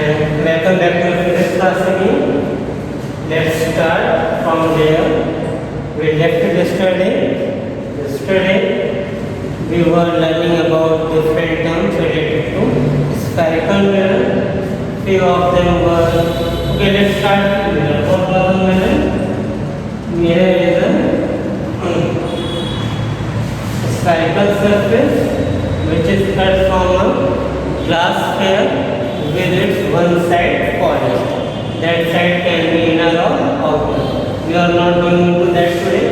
And welcome back to the physics class again. Let's start from there. We left it yesterday. We were learning about different terms related to spherical mirror. Few of them were okay. Let's start with mirror. What was the mirror? Mirror is a spherical surface which is cut from a glass sphere with its one side polished. That side can be inner or outer. We are not going into that today.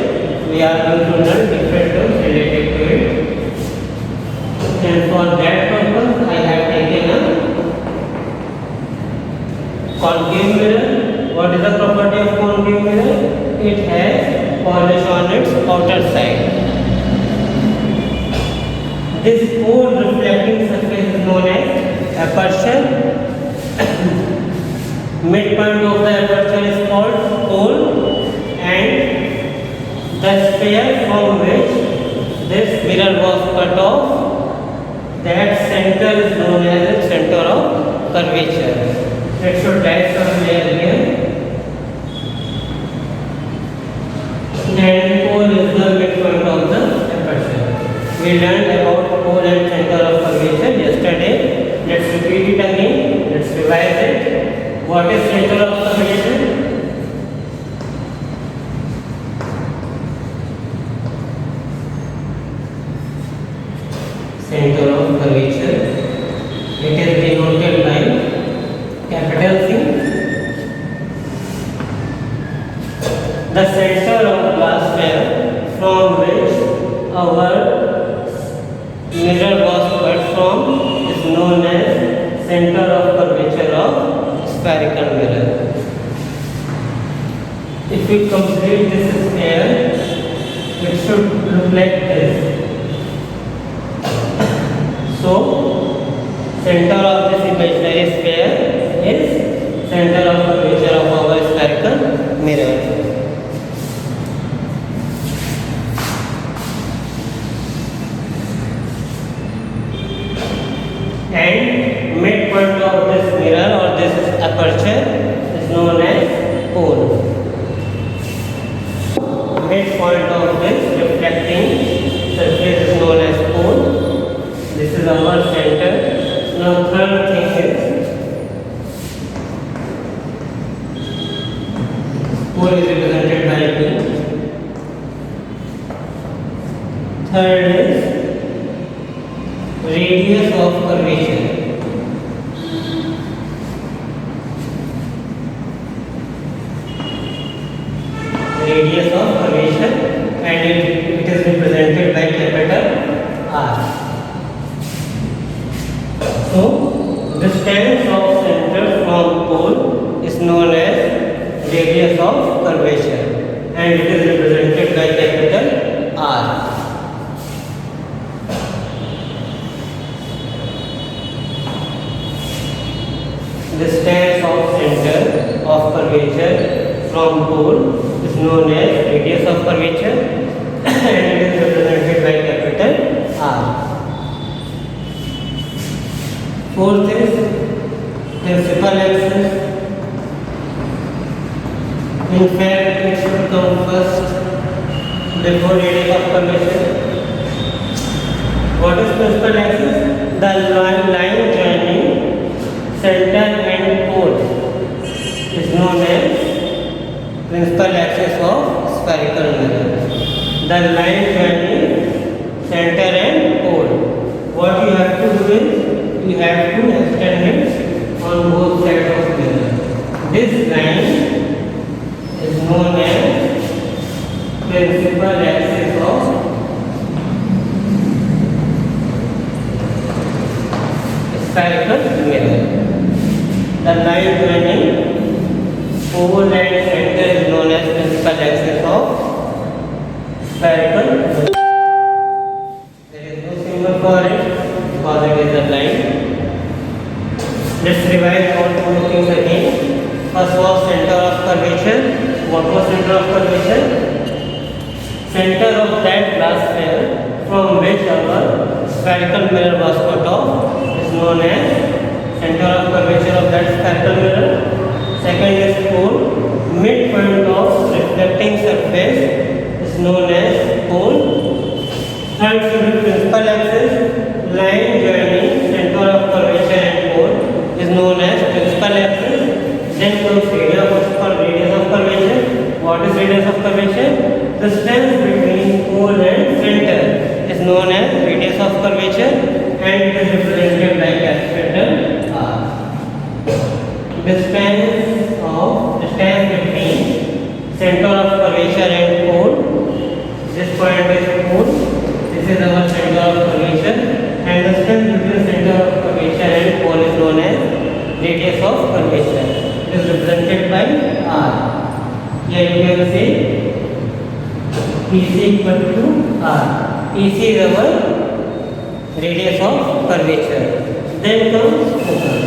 We are going to learn different terms related to it. And for that purpose, I have taken a concave mirror. What is the property of concave mirror? It has polish on its outer side. This pole reflecting surface is known as aperture. Midpoint of the aperture is called pole, and the sphere from which this mirror was cut off, that center is known as the center of curvature. Let's write some layer here. And pole is the midpoint of the aperture. We learned about pole and center of curvature yesterday. Let's repeat it again. Let's revise it. What is center of curvature? Center of curvature. It is denoted by capital C. The center of glass sphere from which our mirror was cut from is known as center of curvature of spherical mirror. If we complete this sphere, it should look like this. So, center of this imaginary sphere is center of curvature of our spherical mirror. And midpoint of this mirror or this aperture is known as pole. Midpoint of this reflecting surface is known as pole. This is our center. Now third thing is pole is represented by P. Third is radius of curvature. Radius of curvature, and it is represented by capital R. So, distance of center from pole is known as radius of curvature, and it is represented by capital R. Distance of center of curvature from pole is known as radius of curvature, and it is represented by capital R. Fourth is principal axis. In fact, it should come first before radius of curvature. What is principal axis? The line joining center and pole is known as principal axis of spherical mirror. The line joining center and pole. What you have to do is you have to extend it on both sides of mirror. This line is known as principal axis of spherical mirror. The line joining pole and center is known as principal axis of spherical mirror. There is no symbol for it because it is a line. Let's revise all two things again. First was center of curvature. What was center of curvature? Center of that glass sphere from which our spherical mirror was cut off is known as center of curvature of that radius of curvature. It is represented by r. Here you can say PC equal to r. PC is our radius of curvature. Then comes focus.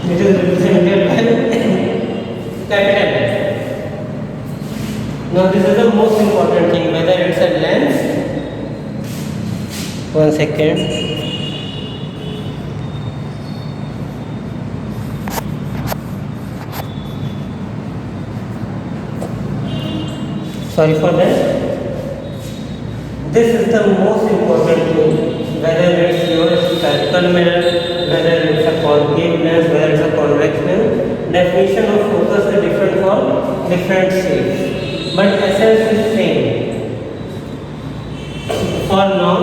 It is represented by capital S. Now this is the most important thing, whether it's a lens. 1 second. Sorry for that. This is the most important thing, whether it's your spherical mirror, whether it's a concave lens, whether it's a convex lens. Definition of focus is different for different shapes, but essence is same. For now,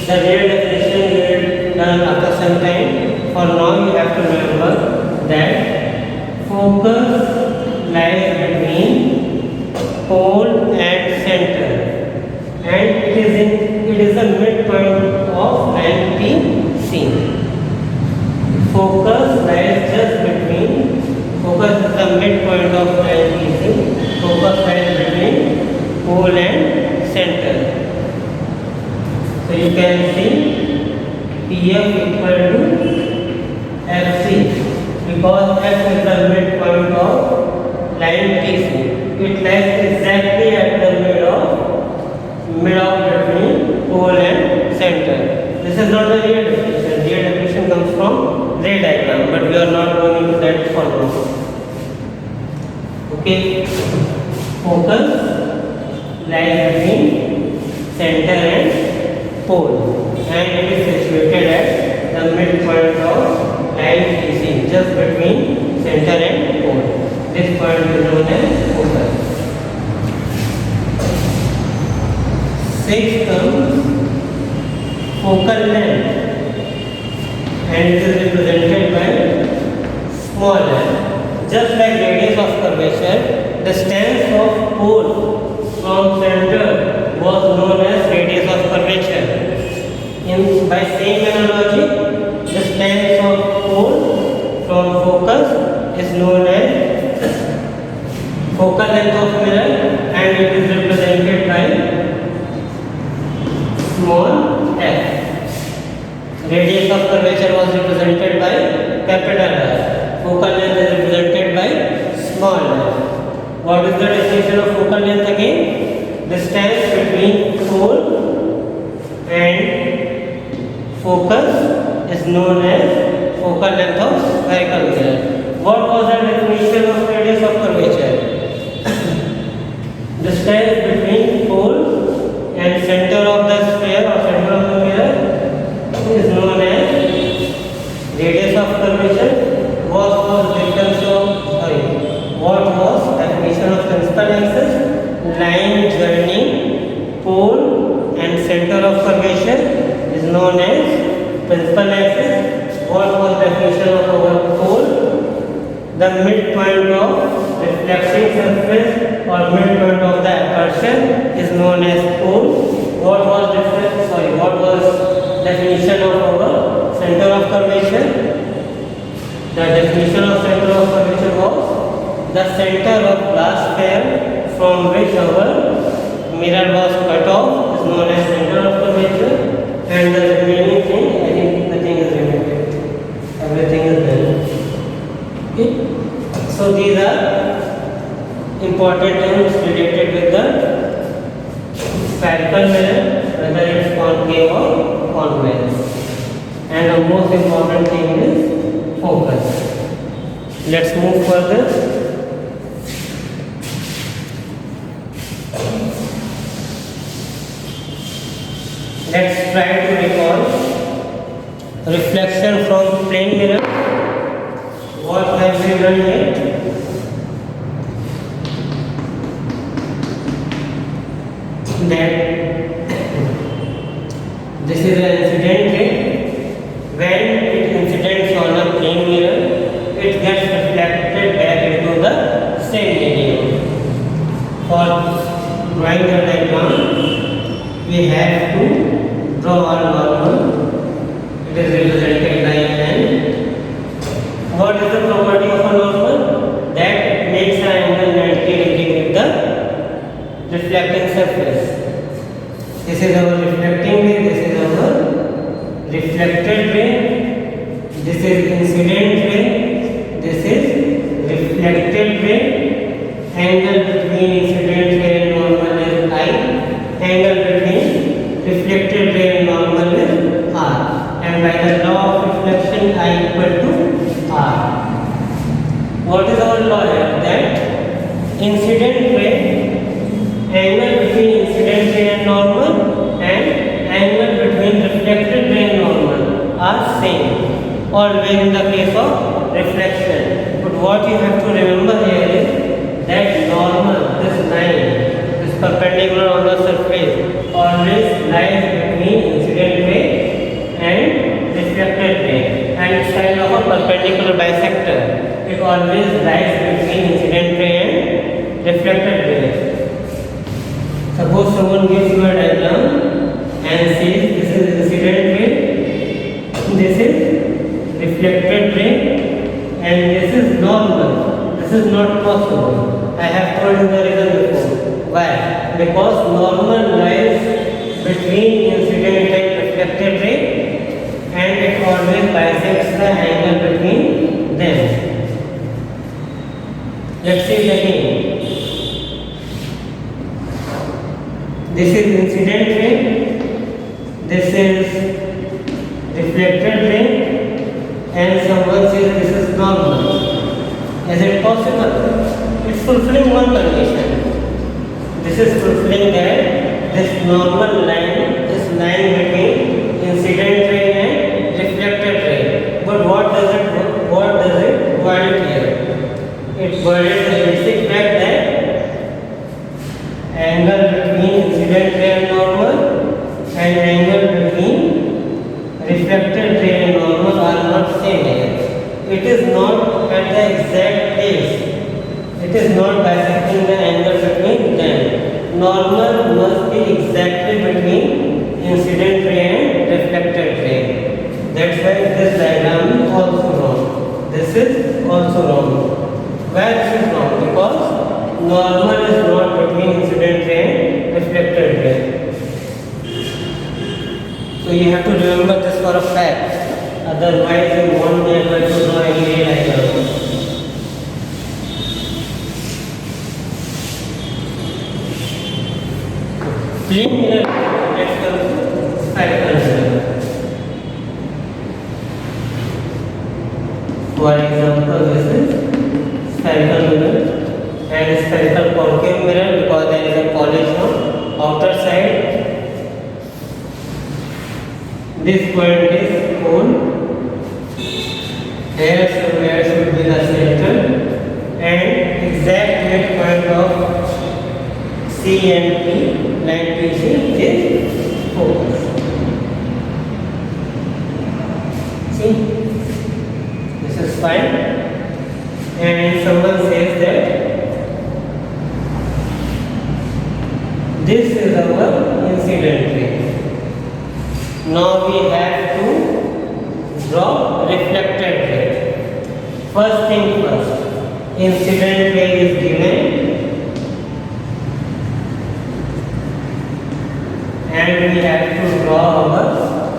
the real definition we will learn after some time. For now, you have to remember that focus lies between pole and center, and it is the midpoint of line PC. Focus lies just between. Focus is the midpoint of line PC. Focus lies between pole and center. So you can see PF equal to FC, because F is the midpoint of line PC. It lies exactly at the mid of between pole and center. This is not the real definition. Real definition comes from ray diagram, but we are not going into that for now. Okay, focus lies between center and pole, and it is situated at the midpoint of line PC, just between center and pole. This point is known as focus. 6 comes focal length, and it is represented by small l. Just like radius of curvature, distance of pole from center was known as radius of curvature. By same analogy, distance of pole from focus is known as focal length of mirror, and it is represented by small f. Radius of curvature was represented by capital R. Focal length is represented by small f. What is the definition of focal length again? Distance between pole and focus is known as focal length of spherical mirror. What was the definition of radius of curvature? Distance between pole and center of the sphere or center of the mirror is known as radius of curvature. What was definition of principal axis? Line joining pole and center of curvature is known as principal axis. What was definition of our pole? The midpoint of reflecting surface or midpoint of the aperture is known as pole. What was definition of our center of curvature? The definition of center of curvature was the center of glass sphere from which our mirror was cut off is known as center of curvature, and the remaining thing, I think nothing is remaining. Everything is done. Okay. So these are important terms related with the spherical mirror, whether it's concave or convex. And the most important thing is focus. Let's move further. Let's try to recall reflection from plane mirror. What have we done here? That this is an incident ray. When it incidents on a plane mirror, it gets reflected back into the same medium. For drawing the diagram, we have to draw a normal reflected ray, this is incident ray, this is reflected ray, angle between incident ray and normal is I, angle between reflected ray and normal is R, and by the law of reflection I equal to R. What is our law here? That incident ray, angle between incident ray and normal, and angle between reflected ray and normal are same, always in the case of reflection. But what you have to remember here is that normal, this line, this perpendicular on the surface, always lies between incident ray and reflected ray, and it's kind of a perpendicular bisector. It always lies between incident ray and reflected ray. Suppose someone gives you a diagram and says this is incident ray, this is reflected ray, and this is normal. This is not possible. I have told you the reason before. Why? Because normal lies between incident and reflected ray, and it always bisects the angle between them. Let's see it again. This is incident ray, this is reflected ray, and someone says this is normal. Is it possible? It's fulfilling one condition. This is fulfilling that this normal line is lying between incident ray and reflected ray. But what does it provide here? It provides the basic fact that angle between incident ray and normal and angle between reflected ray and normal are not same here. It is not at the exact place. It is not bisecting the angle between them. Normal must be exactly between incident ray and reflected ray. That's why this diagram is also wrong. This is also wrong. Why this is wrong? Because normal is not between incident ray and reflected ray. So you have to remember this for a fact. Otherwise you won't be able to draw any ray diagram. Plane mirror, let's come to spherical mirror. For example, this is spherical mirror and spherical concave mirror, because there is a polish on outer side. This point is O. Here somewhere should be the center, and exact midpoint of C and P, line PC is focus. See, this is fine. And someone says that this is our incident ray. Now we have to draw reflected ray. First thing first, incident ray is given, and we have to draw our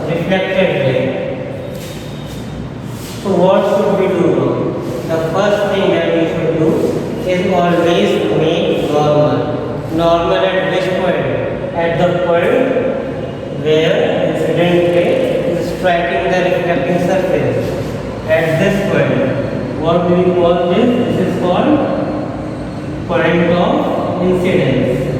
reflected ray. So what should we do now? The first thing that we should do is always make normal. Normal at which point? At the point where incident ray is striking the reflecting surface. At this point, what do we call this? This is called point of incidence.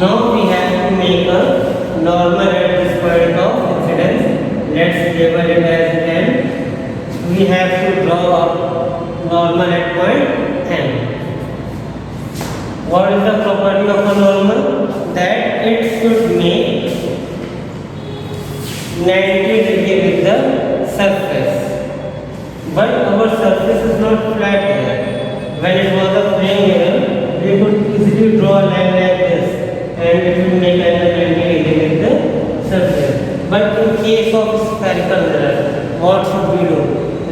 Now we have to make a normal at this point of incidence. Let's label it as M. We have to draw a normal at point M. What is the property of a normal? That it should make 90 degree with the surface. But our surface is not flat here. When it was a plane here, we could easily draw a line like this, and it will make angle 90 degree with the surface. But in case of spherical mirror, what should we do?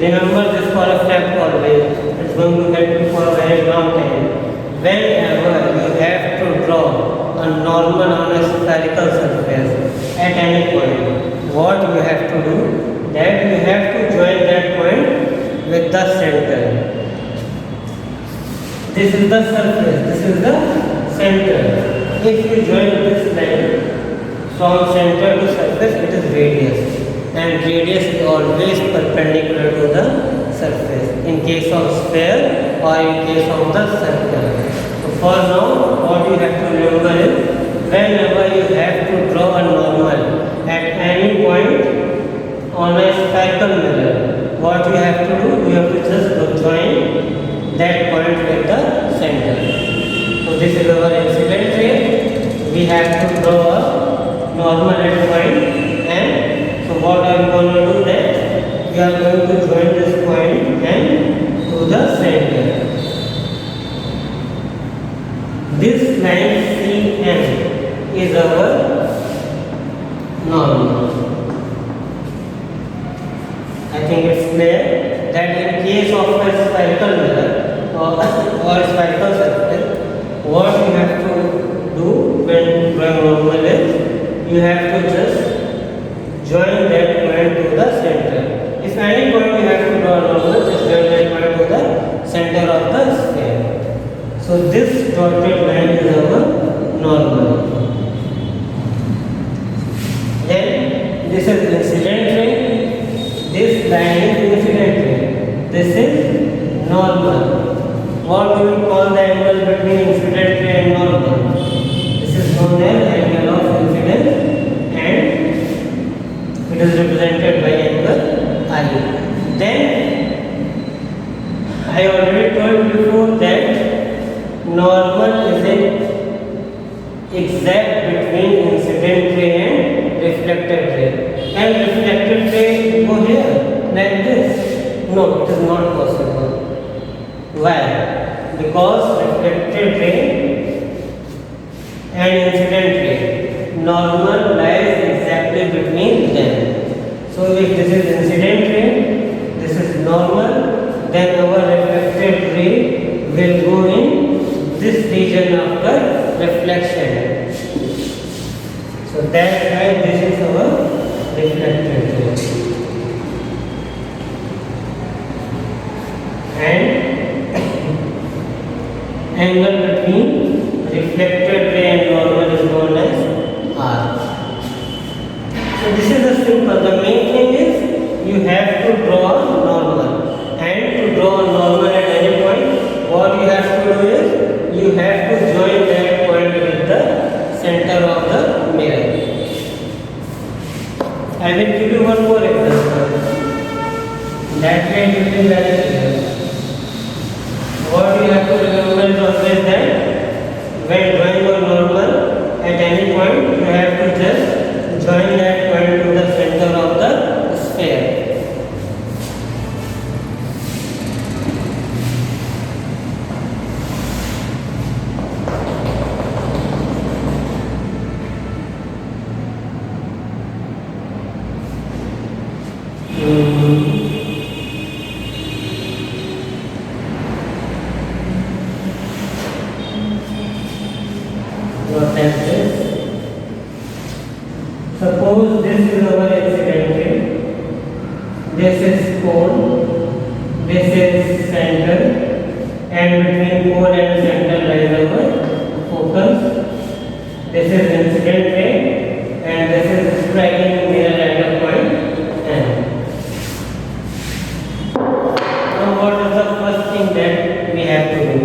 Remember this for a fact always. It's going to help you for a very long time. whenever you have to draw a normal on a spherical surface at any point, what you have to do, that you have to join that point with the center. This is the surface, this is the center. If you join this line from center to surface, it is radius, and radius is always perpendicular to the surface in case of sphere or in case of the circle. So for now, what you have to remember is, whenever you have to draw a normal at any point on a spherical mirror, what you have to do, you have to just join that point with the center. So this is our incident ray. We have to draw a normal at point M. So what I am going to do, that we are going to join this point M to the center. This line CM is our normal. I think it's clear that in case of a spherical mirror or spherical surface, what you have to do when drawing normal is, you have to just join that point to the center. If any point you have to draw normal, just join that point to the center of the sphere. So this dotted line is our normal. Then this is incident ray. This line is incident ray. This is normal. What do we call the angle between incident ray and normal? This is known as angle of incidence, and it is represented by angle I. Then I already told before that normal is an exact between incident ray and reflected ray. And reflected ray go here like this. No, it is not possible. Why? Because reflected ray and incident ray, normal lies exactly between them. So if this is incident ray, this is normal, then our reflected ray will go in this region of the reflection. So that's why this is our reflected ray. And angle between reflected ray and normal is known as R. So this is the simple. The main thing is you have to draw normal, and to draw normal at any point, what you have to do is you have to join that point with the center of the mirror. I will give you one more example. That way it will be very clear. What you have to remember is always that when drawing a normal at any point, you have to just join that point to the center of the sphere. Suppose this is our incident ray, this is cone, this is center, and between cone and center lies our focus. This is incident ray, and this is striking mirror at a point M. Now what is the first thing that we have to do?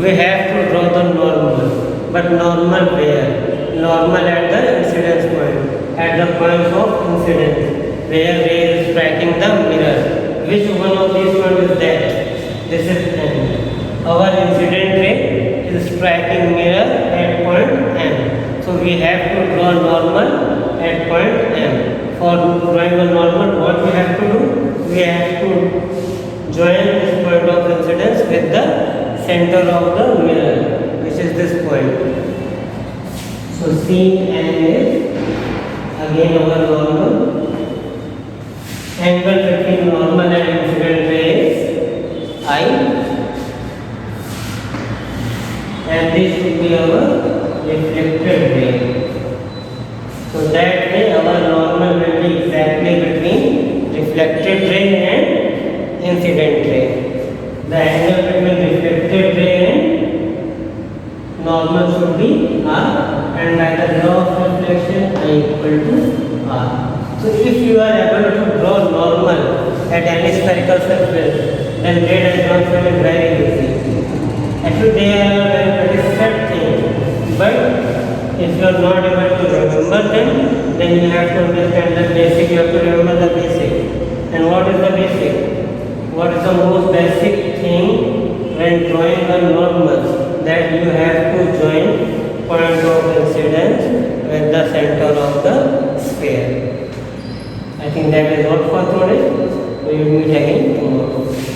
We have to draw the normal, but normal where? Normal at the incidence point, at the points of incidence where ray is striking the mirror. Which one of these points is that? This is M. Our incident ray is striking mirror at point M. So we have to draw normal at point M. For drawing a normal, what we have to do? We have to join this point of incidence with the center of the mirror, which is this point. So CM is again our normal. Angle between normal and incident ray is I. and this should be our reflected ray. So that way our normal will be exactly between reflected ray and incident ray. The angle between reflected ray and normal should be R, and by the law of reflection I equal to R. So if you are able to draw normal at any spherical surface, then ray transform is very easy. Actually they are a very pretty set thing, but if you are not able to remember them, then you have to understand the basic, you have to remember the basic. And what is the basic? What is the most basic thing when drawing a normal? That you have to join point of incidence with the center of the sphere. I think that is all for today. We will meet again tomorrow.